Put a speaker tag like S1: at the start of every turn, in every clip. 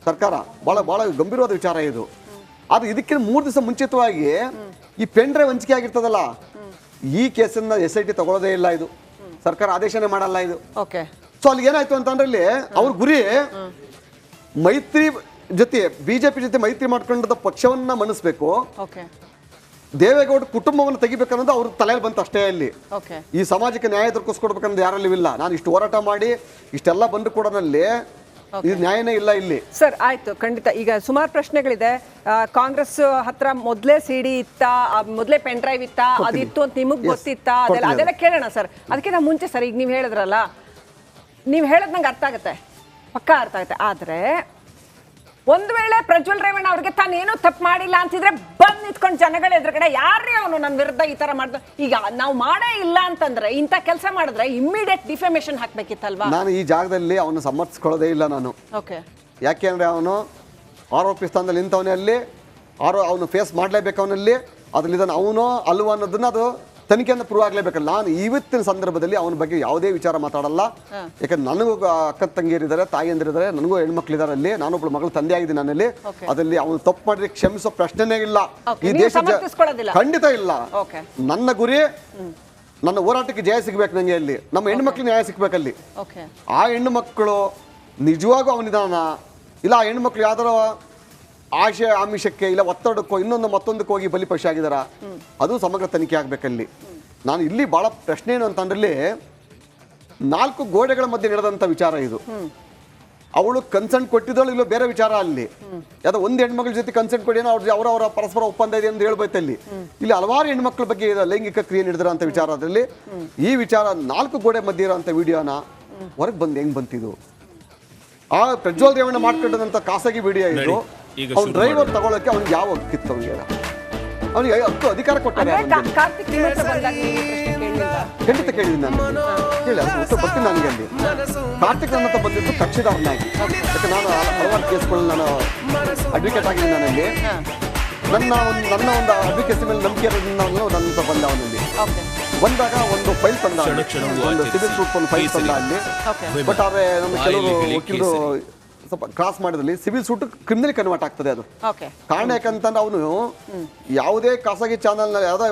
S1: ಸರ್ಕಾರ ಭಾಳ ಭಾಳ ಗಂಭೀರವಾದ ವಿಚಾರ ಇದು. ಅದು ಇದಕ್ಕಿಂತ 3 ದಿವಸ ಮುಂಚಿತವಾಗಿ ಈ ಪೆನ್ ಡ್ರೈವ್ ಹಂಚಿಕೆ ಆಗಿರ್ತದಲ್ಲ, ಈ ಕೇಸನ್ನ SIT ತಗೊಳ್ಳೋದೇ ಇಲ್ಲ, ಇದು ಸರ್ಕಾರ ಆದೇಶನೇ ಮಾಡಲ್ಲ ಇದು. ಸೊ ಅಲ್ಲಿ ಏನಾಯ್ತು ಅಂತಂದ್ರೆ ಇಲ್ಲಿ ಅವ್ರ ಗುರಿ ಮೈತ್ರಿ ಜೊತೆ ಬಿಜೆಪಿ ಜೊತೆ ಮೈತ್ರಿ ಮಾಡ್ಕೊಂಡ ಪಕ್ಷವನ್ನ ಮಣಿಸ್ಬೇಕು, ದೇವೇಗೌಡ ಕುಟುಂಬವನ್ನು ತೆಗಿಬೇಕನ್ನೋದು ಅವ್ರ ತಲೆಯಲ್ಲಿ ಬಂತು ಅಷ್ಟೇ. ಅಲ್ಲಿ ಈ ಸಮಾಜಕ್ಕೆ ನ್ಯಾಯ ದೊರಕಿಸ್ಕೊಡ್ಬೇಕನ್ನೋದು ಯಾರಲ್ಲಿ ಇಲ್ಲ. ನಾನು ಇಷ್ಟು ಹೋರಾಟ ಮಾಡಿ ಇಷ್ಟೆಲ್ಲ ಬಂದು ಕೂಡ ಇದು ನ್ಯಾಯನೇ ಇಲ್ಲ ಇಲ್ಲಿ.
S2: ಸರ್ ಆಯ್ತು, ಖಂಡಿತ. ಈಗ ಸುಮಾರು ಪ್ರಶ್ನೆಗಳಿದೆ. ಕಾಂಗ್ರೆಸ್ ಹತ್ರ ಮೊದಲೇ ಸಿಡಿ ಇತ್ತ, ಮೊದಲೇ ಪೆನ್ ಡ್ರೈವ್ ಇತ್ತ, ಅದಿತ್ತು ಅಂತ ನಿಮಗ್ ಗೊತ್ತಿತ್ತ, ಅದೆಲ್ಲ ಕೇಳೋಣ ಸರ್. ಅದಕ್ಕಿಂತ ಮುಂಚೆ ಸರ್, ಈಗ ನೀವು ಹೇಳಿದ್ರಲ್ಲ, ನೀವು ಹೇಳೋದು ನಂಗೆ ಅರ್ಥ ಆಗುತ್ತೆ, ಪಕ್ಕಾ ಅರ್ಥ ಆಗುತ್ತೆ. ಆದ್ರೆ ಒಂದು ವೇಳೆ ಪ್ರಜ್ವಲ್ ರೇವಣ್ಣ ಅವ್ರಿಗೆ ತಾನೇನೋ ತಪ್ಪು ಮಾಡಿಲ್ಲ ಅಂತಿದ್ರೆ ಬಂದ್ ನಿಂತ್ಕೊಂಡು ಜನಗಳ ಎದುರುಗಡೆ ಯಾರೇ ಅವನು ನನ್ನ ವಿರುದ್ಧ ಈ ತರ ಮಾಡ್ದ, ಈಗ ನಾವು ಮಾಡೇ ಇಲ್ಲ ಅಂತಂದ್ರೆ ಇಂಥ ಕೆಲಸ ಮಾಡಿದ್ರೆ ಇಮ್ಮಿಡಿಯೇಟ್ ಡಿಫೆಮೇಷನ್ ಹಾಕ್ಬೇಕಿತ್ತಲ್ವಾ?
S1: ನಾನು ಈ ಜಾಗದಲ್ಲಿ ಅವನು ಸಮರ್ಥಿಸ್ಕೊಳ್ಳೋದೇ ಇಲ್ಲ ನಾನು. ಯಾಕೆ ಅಂದ್ರೆ ಅವನು ಆರೋಪಿ ಸ್ಥಾನದಲ್ಲಿ ನಿಂತವನೇ, ಅಲ್ಲಿ ಅವನು ಫೇಸ್ ಮಾಡಲೇಬೇಕು ಅವನಲ್ಲಿ. ಅದ್ರಲ್ಲಿ ಅವನು ಅಲ್ವ ಅನ್ನೋದನ್ನ ಅದು ತನಿಖೆಯಿಂದ ಪ್ರೂವ್ ಆಗ್ಲೇಬೇಕಲ್ಲ. ನಾನು ಇವತ್ತಿನ ಸಂದರ್ಭದಲ್ಲಿ ಅವನ ಬಗ್ಗೆ ಯಾವುದೇ ವಿಚಾರ ಮಾತಾಡಲ್ಲ. ಯಾಕಂದ್ರೆ ನನಗೂ ಅಕ್ಕ ತಂಗಿಯರಿದ್ದಾರೆ, ತಾಯಿಯಂದಿರಿದ್ದಾರೆ, ನನಗೂ ಹೆಣ್ಮಕ್ಳಿದ್ದಾರೆ. ಅಲ್ಲಿ ನಾನೊಬ್ಳು ಮಗಳು ತಂದೆ ಆಗಿದ್ದೀನಿ ನನ್ನಲ್ಲಿ. ಅದರಲ್ಲಿ ಅವನು ತಪ್ಪು ಮಾಡಿದ್ರೆ ಕ್ಷಮಿಸೋ ಪ್ರಶ್ನೆನೇ ಇಲ್ಲ ಈ ದೇಶ, ಖಂಡಿತ ಇಲ್ಲ. ನನ್ನ ಗುರಿ ನನ್ನ ಹೋರಾಟಕ್ಕೆ ಜಯ ಸಿಗ್ಬೇಕು ನಂಗೆ. ಅಲ್ಲಿ ನಮ್ಮ ಹೆಣ್ಮಕ್ಳಿಗೆ ನ್ಯಾಯ ಸಿಗ್ಬೇಕಲ್ಲಿ. ಆ ಹೆಣ್ಣು ಮಕ್ಕಳು ನಿಜವಾಗೂ ಅವನಿದಾನ ಇಲ್ಲ, ಆ ಹೆಣ್ಮಕ್ಳು ಯಾವ್ದಾರ ಆಶೆ ಆಮಿಷಕ್ಕೆ ಇಲ್ಲ ಒತ್ತಡಕ್ಕೋ ಇನ್ನೊಂದು ಮತ್ತೊಂದಕ್ಕೆ ಹೋಗಿ ಬಲಿಪಶು ಆಗಿದಾರ, ಅದು ಸಮಗ್ರ ತನಿಖೆ ಆಗ್ಬೇಕಲ್ಲಿ. ನಾನು ಇಲ್ಲಿ ಬಹಳ ಪ್ರಶ್ನೆ ಏನು ಅಂತಂದ್ರೆ, 4 ಗೋಡೆಗಳ ಮಧ್ಯೆ ನಡೆದಂತ ವಿಚಾರ ಇದು. ಅವಳು ಕನ್ಸೆಂಟ್ ಕೊಟ್ಟಿದ್ದಳು, ಇಲ್ಲ ಬೇರೆ ವಿಚಾರ. ಅಲ್ಲಿ ಯಾವ್ದೋ ಒಂದು ಹೆಣ್ಮಕ್ಳ ಜೊತೆ ಕನ್ಸೆಂಟ್ ಕೊಡಿ, ಅವರವರ ಪರಸ್ಪರ ಒಪ್ಪಂದ ಇದೆ ಅಂತ ಹೇಳ್ಬೇಕಲ್ಲಿ. ಇಲ್ಲಿ ಹಲವಾರು ಹೆಣ್ಮಕ್ಳ ಬಗ್ಗೆ ಲೈಂಗಿಕ ಕ್ರಿಯೆ ನಡೆದಿರೋ ಅಂತ ವಿಚಾರದಲ್ಲಿ ಈ ವಿಚಾರ 4 ಗೋಡೆ ಮಧ್ಯೆ ಇರೋಂಥ ವಿಡಿಯೋನ ಹೊರಗೆ ಬಂದು ಹೆಂಗ್ ಬಂತಿದ್ದು? ಆ ಪ್ರಜ್ವಲ್ ರೇವಣ್ಣ ಮಾಡ್ಕೊಂಡಂತ ಖಾಸಗಿ ವಿಡಿಯೋ ಇದು. ಅವ್ನು ಡ್ರೈವರ್ ತಗೊಳಕ್ಕೆ ಅವ್ನಿಗೆ ಯಾವ ಹಕ್ಕಿತ್ತು? ಅವನಿಗೆ ಹಕ್ಕು ಅಧಿಕಾರ ಕೊಟ್ಟಾರೆ. ಖಂಡಿತ ಕೇಳಿದ್ದೀನಿ ನಾನು, ಕೇಳಿ ಅದು ಬರ್ತೀನಿ ನನಗೆ. ಅಲ್ಲಿ ಕಾರ್ತಿಕ್ ನನ್ನ ಹತ್ರ ಬಂದಿದ್ದು ಕಕ್ಷಿದಾರನಾಗಿ. ಯಾಕೆ ನಾನು ಹಲವಾರು ಕೇಸ್ಗಳು ನಾನು ಅಡ್ವೊಕೇಟ್ ಆಗಿದ್ದೀನಿ. ನಾನಲ್ಲಿ ನನ್ನ ಒಂದು ಅಡ್ವೊಕೇಸಿ ಮೇಲೆ ನಂಬಿಕೆ ನನ್ನ ಹತ್ರ ಬಂದ. ಅವನಲ್ಲಿ ಬಂದಾಗ ಒಂದು ಫೈಲ್ ತಂದ, ಒಂದು ಸಿವಿಲ್ ಸೂಟ್ ಒಂದು ಫೈಲ್ ತಂದ ಅಲ್ಲಿ. ಬಟ್ ಆದ್ರೆ ನಮ್ಮ ಕೆಲವರು ವಕೀಲರು ಸ್ವಲ್ಪ ಕ್ರಾಸ್ ಮಾಡಿದ್ರಲ್ಲಿ ಸಿವಿಲ್ ಸೂಟ್ ಕ್ರಿಮಿನಲ್ ಕನ್ವರ್ಟ್ ಆಗ್ತದೆ. ಅದು ಕಾರಣ ಯಾಕಂತಂದ್ರೆ ಅವನು ಯಾವುದೇ ಖಾಸಗಿ ಚಾನಲ್ ಯಾವುದೇ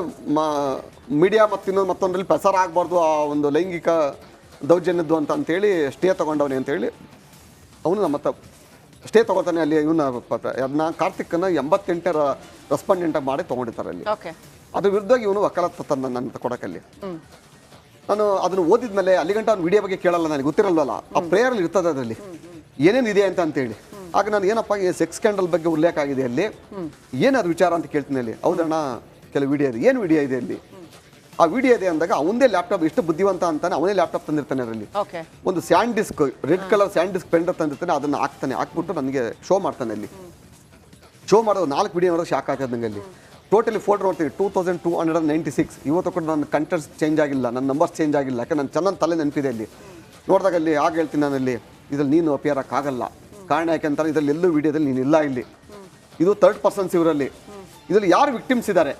S1: ಮೀಡಿಯಾ ಮತ್ತೊಂದ್ರಲ್ಲಿ ಪ್ರಸಾರ ಆಗಬಾರ್ದು ಆ ಒಂದು ಲೈಂಗಿಕ ದೌರ್ಜನ್ಯದ್ದು ಅಂತೇಳಿ ಸ್ಟೇ ತಗೊಂಡವನೇ ಅಂತೇಳಿ ಅವನು ನಮ್ಮ ಹತ್ರ ಸ್ಟೇ ತಗೋತಾನೆ. ಅಲ್ಲಿ ಇವನ್ನ ಅದನ್ನ ಕಾರ್ತಿಕ್ನ 88 ರೆಸ್ಪಾಂಡೆಂಟ್ ಮಾಡಿ ತೊಗೊಂಡಿರ್ತಾರೆ ಅಲ್ಲಿ. ಅದ್ರ ವಿರುದ್ಧವಾಗಿ ಇವನು ವಕಾಲತ್ತು ತಂದ ನನ್ನ ಕೊಡಕಲ್ಲಿ. ನಾನು ಅದನ್ನು ಓದಿದ್ಮೇಲೆ ಅಲ್ಲಿಗಂಟ ಅವ್ನು ವಿಡಿಯೋ ಬಗ್ಗೆ ಕೇಳಲ್ಲ, ನನಗೆ ಗೊತ್ತಿರಲ್ವಲ್ಲ. ಆ ಪ್ರೇಯರ್ ಇರ್ತದೆ ಅದರಲ್ಲಿ ಏನೇನು ಇದೆ ಅಂತೇಳಿ. ಆಗ ನಾನು ಏನಪ್ಪ ಸೆಕ್ಸ್ ಸ್ಕ್ಯಾಂಡಲ್ ಬಗ್ಗೆ ಉಲ್ಲೇಖ ಆಗಿದೆ ಅಲ್ಲಿ, ಏನದು ವಿಚಾರ ಅಂತ ಕೇಳ್ತೀನಿ. ಅಲ್ಲಿ ಹೌದಣ್ಣ ಕೆಲವು ವಿಡಿಯೋ ಇದೆ. ಏನು ವಿಡಿಯೋ ಇದೆ ಅಲ್ಲಿ? ಆ ವಿಡಿಯೋ ಇದೆ ಅಂದಾಗ ಅವನದೇ ಲ್ಯಾಪ್ಟಾಪ್, ಎಷ್ಟು ಬುದ್ಧಿವಂತ ಅಂತಾನೆ, ಅವನೇ ಲ್ಯಾಪ್ಟಾಪ್ ತಂದಿರ್ತಾನೆ. ಅದರಲ್ಲಿ ಒಂದು SanDisk, red colour SanDisk pendrive ತಂದಿರ್ತಾನೆ. ಅದನ್ನು ಹಾಕ್ಬಿಟ್ಟು ನನಗೆ ಶೋ ಮಾಡ್ತಾನೆ. ಅಲ್ಲಿ ಶೋ ಮಾಡೋದು 4 ವಿಡಿಯೋ ನೋಡೋದು ಶಾಕ್ ಆಗ್ತದೆ ನನಗೆ. ಅಲ್ಲಿ ಟೋಟಲಿ ಫೋಟೋ ನೋಡ್ತೀನಿ 2296. ಇವತ್ತು ಕೂಡ ನನ್ನ ಕಂಟೆಂಟ್ಸ್ ಚೇಂಜ್ ಆಗಿಲ್ಲ, ನನ್ನ ನಂಬರ್ಸ್ ಚೇಂಜ್ ಆಗಿಲ್ಲ. ಯಾಕೆ ನನ್ನ ಚೆನ್ನಾಗಿ ತಲೆ ನೆನಪಿದೆ. ಅಲ್ಲಿ ನೋಡಿದಾಗ ಅಲ್ಲಿ ಆಗ ಹೇಳ್ತೀನಿ ನಾನಲ್ಲಿ, ಇದ್ರಲ್ಲಿ ನೀನು ಅಪಿಯರ್ ಆಗಲ್ಲ. ಕಾರಣ ಯಾಕೆಂತಾರೆ, ಇದರಲ್ಲಿ ಎಲ್ಲೂ ವಿಡಿಯೋದಲ್ಲಿ ನೀನು ಇಲ್ಲ. ಇಲ್ಲಿ ಇದು 3rd ಪರ್ಸನ್ಸ್. ಇವರಲ್ಲಿ ಇದರಲ್ಲಿ ಯಾರು ವಿಕ್ಟಿಮ್ಸ್ ಇದ್ದಾರೆ,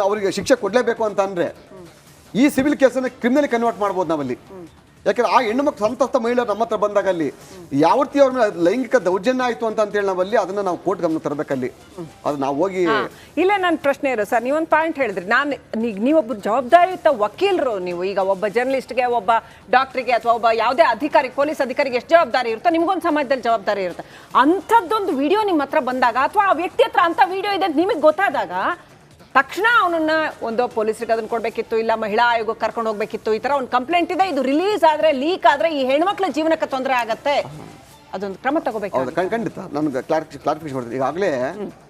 S1: ಅವರಿಗೆ ಶಿಕ್ಷೆ ಕೊಡಲೇಬೇಕು ಅಂತ ಅಂದರೆ ಈ ಸಿವಿಲ್ ಕೇಸನ್ನು ಕ್ರಿಮಿನಲ್ ಕನ್ವರ್ಟ್ ಮಾಡ್ಬೋದು ನಾವಲ್ಲಿ. ಯಾಕಂದ್ರೆ ಆ ಹೆಣ್ಣು ಮಕ್ಕಳು ಸಂತಸ್ತ ಮಹಿಳೆಯರು ನಮ್ಮ ಹತ್ರ ಬಂದಾಗ ಅಲ್ಲಿ ಯಾವ ರೀತಿ ಅವ್ರ ಮೇಲೆ ಲೈಂಗಿಕ ದೌರ್ಜನ್ಯ ಆಯಿತು ಅಂತೇಳಿ ನಾವಲ್ಲಿ ಅದನ್ನು ನಾವು ಕೋರ್ಟ್ ಗಮನ ತರಬೇಕಲ್ಲಿ. ಅದು ನಾವು ಹೋಗಿ
S2: ಇಲ್ಲೇ ನನ್ನ ಪ್ರಶ್ನೆ ಇರೋ ಸರ್, ನೀವೊಂದು ಪಾಯಿಂಟ್ ಹೇಳಿದ್ರಿ. ನೀವೊಬ್ಬ ಜವಾಬ್ದಾರಿಯುತ ವಕೀಲರು. ನೀವು ಈಗ ಒಬ್ಬ ಜರ್ನಲಿಸ್ಟ್ಗೆ, ಒಬ್ಬ ಡಾಕ್ಟ್ರಿಗೆ ಅಥವಾ ಒಬ್ಬ ಯಾವುದೇ ಅಧಿಕಾರಿ, ಪೊಲೀಸ್ ಅಧಿಕಾರಿಗೆ ಎಷ್ಟು ಜವಾಬ್ದಾರಿ ಇರುತ್ತೋ ನಿಮ್ಗೊಂದು ಸಮಾಜದಲ್ಲಿ ಜವಾಬ್ದಾರಿ ಇರುತ್ತೆ. ಅಂಥದ್ದೊಂದು ವಿಡಿಯೋ ನಿಮ್ಮ ಹತ್ರ ಬಂದಾಗ ಅಥವಾ ಆ ವ್ಯಕ್ತಿ ಹತ್ರ ಅಂಥ ವಿಡಿಯೋ ಇದೆ ಅಂತ ನಿಮಗೆ ಗೊತ್ತಾದಾಗ ತಕ್ಷಣ ಅವನನ್ನ ಒಂದು ಪೊಲೀಸರಿಗೆ ಅದನ್ನ ಕೊಡಬೇಕಿತ್ತು, ಇಲ್ಲ ಮಹಿಳಾ ಆಯೋಗಕ್ಕೆ ಕರ್ಕೊಂಡು ಹೋಗ್ಬೇಕಿತ್ತು. ಈ ತರ ಒಂದು ಕಂಪ್ಲೇಂಟ್ ಇದೆ, ಇದು ರಿಲೀಸ್ ಆದ್ರೆ, ಲೀಕ್ ಆದ್ರೆ ಈ ಹೆಣ್ಮಕ್ಳ ಜೀವನಕ್ಕೆ ತೊಂದರೆ ಆಗತ್ತೆ, ಅದೊಂದು ಕ್ರಮ ತಗೋಬೇಕು.
S1: ಖಂಡಿತ ನನಗೆ ಕ್ಲಾರಿಫಿಕೇಶನ್ ಮಾಡ್ತೀನಿ. ಈಗಾಗಲೇ